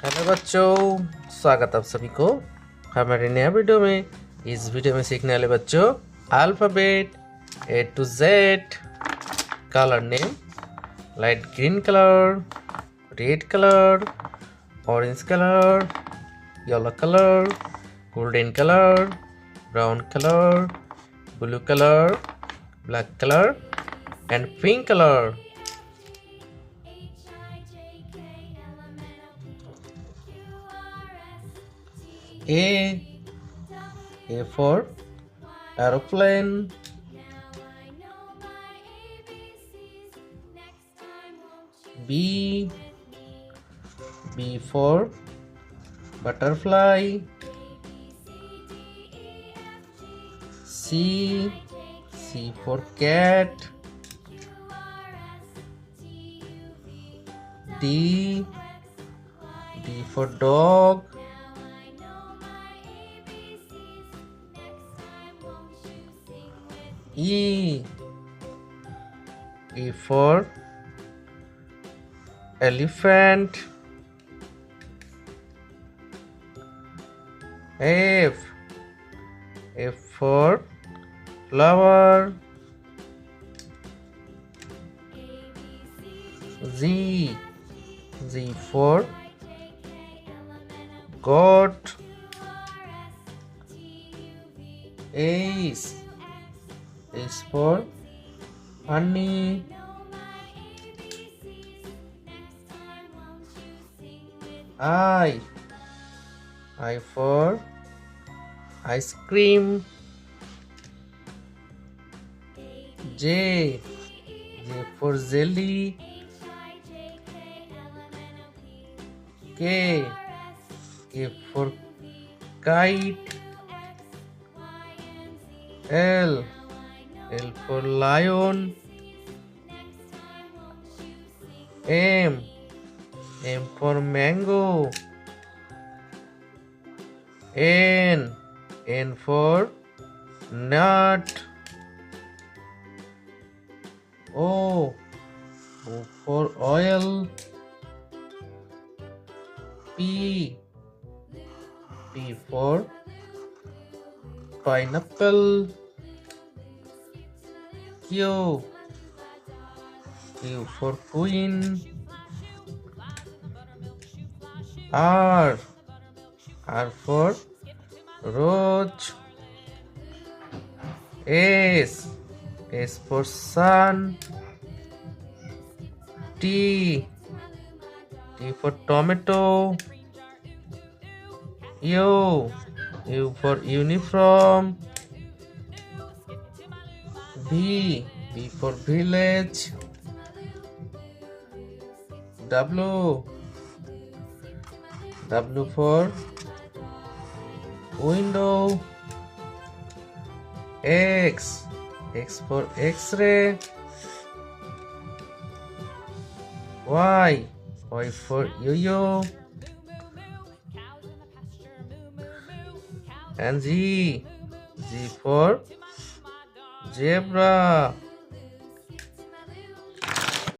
Hello बच्चों, स्वागत आप सभी को हमारे नया वीडियो में। इस वीडियो में सीखने वाले बच्चों alphabet A to Z, colour name light green colour, red colour, orange colour, yellow colour, golden colour, brown colour, blue colour, black colour and pink colour. A for aeroplane. B for butterfly. C for cat. D for dog. E for elephant. F for flower. Z for goat. H for honey. I for ice cream. J for jelly. K for kite. L for lion. M for mango. N for nut. O for oil. P for pineapple. Q for queen. R for rose. S for sun. T for tomato. U for uniform. V for village. W for window. X for X-ray. Y for yo-yo. And Z for zebra.